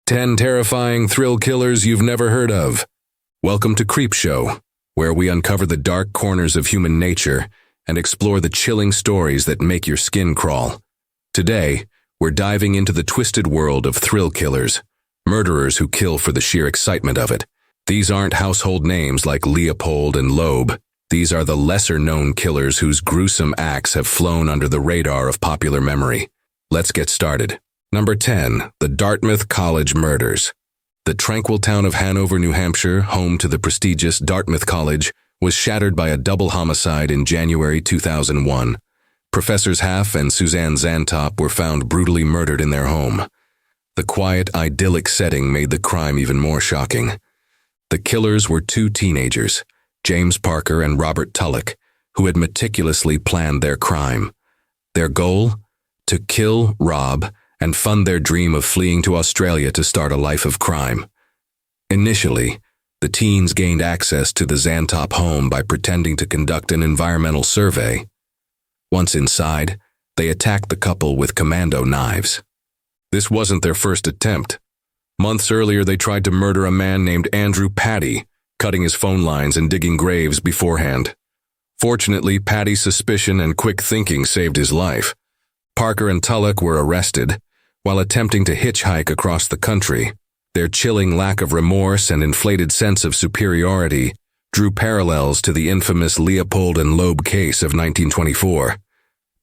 10 terrifying thrill killers you've never heard of. Welcome to Creepshow, where we uncover the dark corners of human nature and explore the chilling stories that make your skin crawl. Today, we're diving into the twisted world of thrill killers, murderers who kill for the sheer excitement of it. These aren't household names like Leopold and Loeb. These are the lesser-known killers whose gruesome acts have flown under the radar of popular memory. Let's get started. Number 10. The Dartmouth College Murders. The tranquil town of Hanover, New Hampshire, home to the prestigious Dartmouth College, was shattered by a double homicide in January 2001. Professors Haff and Suzanne Zantop were found brutally murdered in their home. The quiet, idyllic setting made the crime even more shocking. The killers were two teenagers, James Parker and Robert Tulloch, who had meticulously planned their crime. Their goal? To kill, rob, and fund their dream of fleeing to Australia to start a life of crime. Initially, the teens gained access to the Zantop home by pretending to conduct an environmental survey. Once inside, they attacked the couple with commando knives. This wasn't their first attempt. Months earlier, they tried to murder a man named Andrew Patty, cutting his phone lines and digging graves beforehand. Fortunately, Patty's suspicion and quick thinking saved his life. Parker and Tulloch were arrested while attempting to hitchhike across the country. Their chilling lack of remorse and inflated sense of superiority drew parallels to the infamous Leopold and Loeb case of 1924.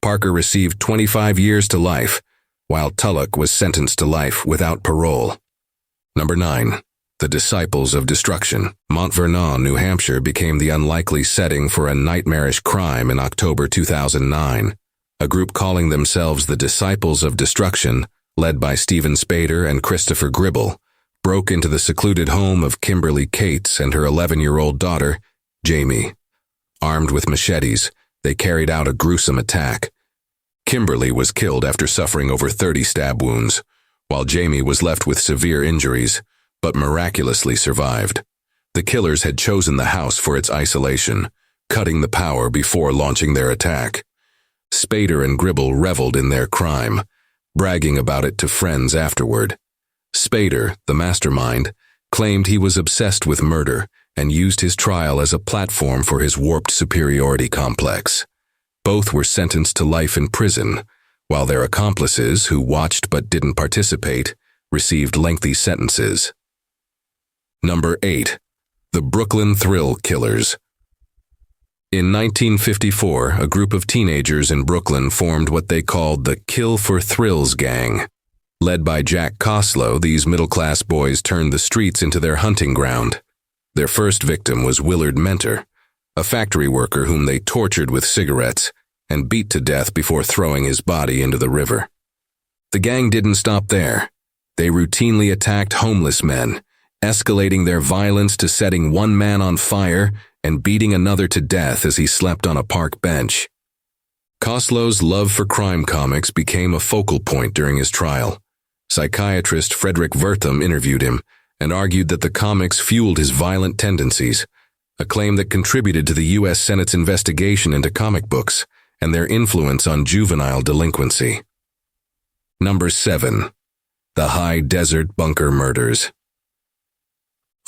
Parker received 25 years to life, while Tulloch was sentenced to life without parole. Number 9. The Disciples of Destruction. Mount Vernon, New Hampshire became the unlikely setting for a nightmarish crime in October 2009. A group calling themselves the Disciples of Destruction, led by Stephen Spader and Christopher Gribble, broke into the secluded home of Kimberly Cates and her 11-year-old daughter, Jamie. Armed with machetes, they carried out a gruesome attack. Kimberly was killed after suffering over 30 stab wounds, while Jamie was left with severe injuries, but miraculously survived. The killers had chosen the house for its isolation, cutting the power before launching their attack. Spader and Gribble reveled in their crime, bragging about it to friends afterward. Spader, the mastermind, claimed he was obsessed with murder and used his trial as a platform for his warped superiority complex. Both were sentenced to life in prison, while their accomplices, who watched but didn't participate, received lengthy sentences. Number 8. The Brooklyn Thrill Killers. In 1954, a group of teenagers in Brooklyn formed what they called the Kill for Thrills Gang. Led by Jack Coslow, these middle-class boys turned the streets into their hunting ground. Their first victim was Willard Mentor, a factory worker whom they tortured with cigarettes and beat to death before throwing his body into the river. The gang didn't stop there. They routinely attacked homeless men, escalating their violence to setting one man on fire and beating another to death as he slept on a park bench. Coslow's love for crime comics became a focal point during his trial. Psychiatrist Frederick Wertham interviewed him and argued that the comics fueled his violent tendencies, a claim that contributed to the U.S. Senate's investigation into comic books and their influence on juvenile delinquency. Number 7. The High Desert Bunker Murders.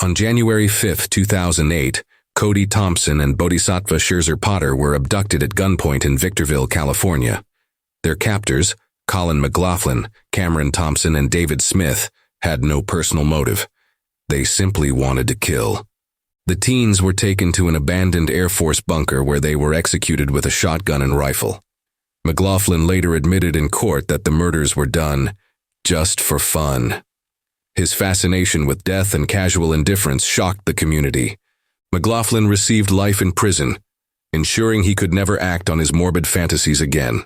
On January 5, 2008, Cody Thompson and Bodhisattva Scherzer Potter were abducted at gunpoint in Victorville, California. Their captors, Colin McLaughlin, Cameron Thompson, and David Smith, had no personal motive. They simply wanted to kill. The teens were taken to an abandoned Air Force bunker where they were executed with a shotgun and rifle. McLaughlin later admitted in court that the murders were done just for fun. His fascination with death and casual indifference shocked the community. McLaughlin received life in prison, ensuring he could never act on his morbid fantasies again.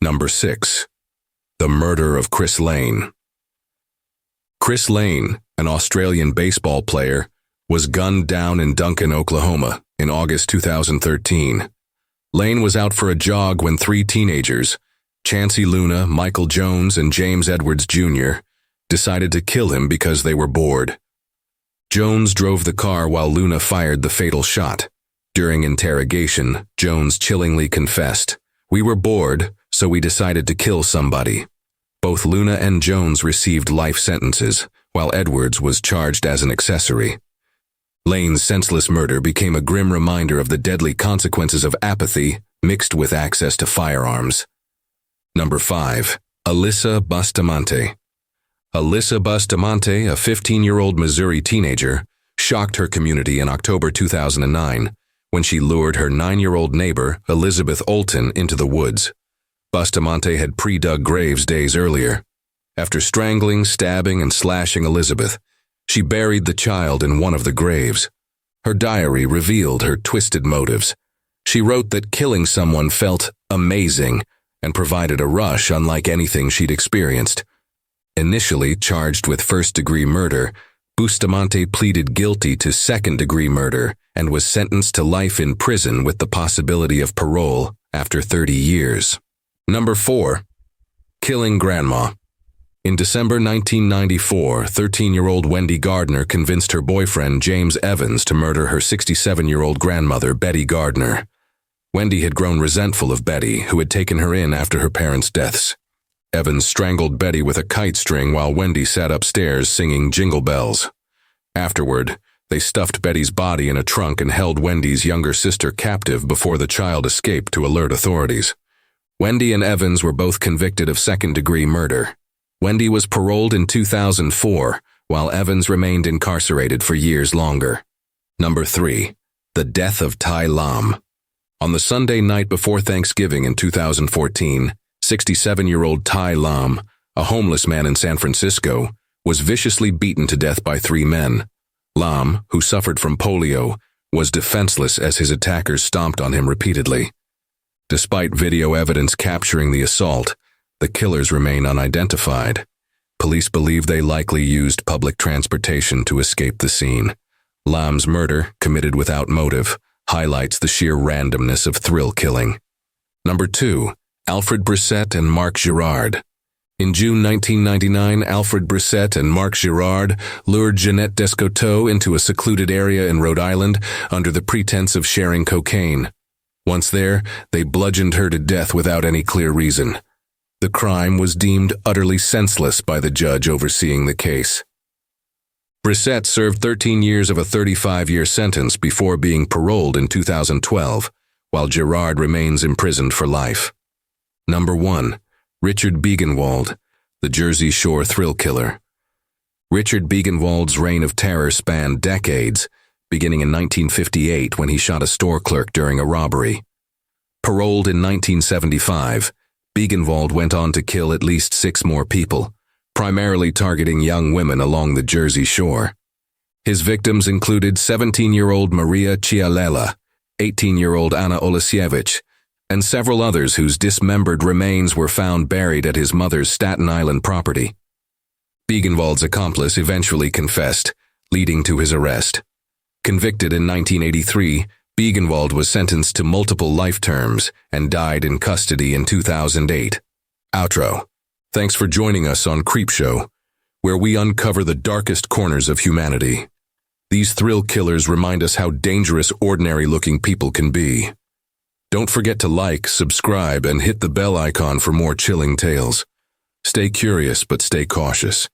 Number 6. The Murder of Chris Lane. Chris Lane, an Australian baseball player, was gunned down in Duncan, Oklahoma, in August 2013. Lane was out for a jog when 3 teenagers, Chancey Luna, Michael Jones, and James Edwards Jr., decided to kill him because they were bored. Jones drove the car while Luna fired the fatal shot. During interrogation, Jones chillingly confessed, "We were bored, so we decided to kill somebody." Both Luna and Jones received life sentences, while Edwards was charged as an accessory. Lane's senseless murder became a grim reminder of the deadly consequences of apathy mixed with access to firearms. Number 5. Alysa Bustamante. Alysa Bustamante, a 15-year-old Missouri teenager, shocked her community in October 2009 when she lured her 9-year-old neighbor, Elizabeth Olton, into the woods. Bustamante had pre-dug graves days earlier. After strangling, stabbing, and slashing Elizabeth, she buried the child in one of the graves. Her diary revealed her twisted motives. She wrote that killing someone felt amazing and provided a rush unlike anything she'd experienced. Initially charged with first-degree murder, Bustamante pleaded guilty to second-degree murder and was sentenced to life in prison with the possibility of parole after 30 years. Number 4. Killing Grandma. In December 1994, 13-year-old Wendy Gardner convinced her boyfriend James Evans to murder her 67-year-old grandmother, Betty Gardner. Wendy had grown resentful of Betty, who had taken her in after her parents' deaths. Evans strangled Betty with a kite string while Wendy sat upstairs singing Jingle Bells. Afterward, they stuffed Betty's body in a trunk and held Wendy's younger sister captive before the child escaped to alert authorities. Wendy and Evans were both convicted of second-degree murder. Wendy was paroled in 2004, while Evans remained incarcerated for years longer. Number 3. The Death of Ty Lam. On the Sunday night before Thanksgiving in 2014, 67-year-old Ty Lam, a homeless man in San Francisco, was viciously beaten to death by 3 men. Lam, who suffered from polio, was defenseless as his attackers stomped on him repeatedly. Despite video evidence capturing the assault, the killers remain unidentified. Police believe they likely used public transportation to escape the scene. Lam's murder, committed without motive, highlights the sheer randomness of thrill killing. Number 2. Alfred Brasset and Mark Gerard. In June 1999, Alfred Brasset and Mark Gerard lured Jeanette Descoteaux into a secluded area in Rhode Island under the pretense of sharing cocaine. Once there, they bludgeoned her to death without any clear reason. The crime was deemed utterly senseless by the judge overseeing the case. Brasset served 13 years of a 35-year sentence before being paroled in 2012, while Gerard remains imprisoned for life. Number 1. Richard Wald, the Jersey Shore thrill killer. Richard Wald's reign of terror spanned decades, beginning in 1958 when he shot a store clerk during a robbery. Paroled in 1975, Wald went on to kill at least 6 more people, primarily targeting young women along the Jersey Shore. His victims included 17-year-old Maria Chialela, 18-year-old Anna Olasiewicz, and several others whose dismembered remains were found buried at his mother's Staten Island property. Wald's accomplice eventually confessed, leading to his arrest. Convicted in 1983, Wald was sentenced to multiple life terms and died in custody in 2008. Outro. Thanks for joining us on Creepshow, where we uncover the darkest corners of humanity. These thrill killers remind us how dangerous ordinary-looking people can be. Don't forget to like, subscribe, and hit the bell icon for more chilling tales. Stay curious, but stay cautious.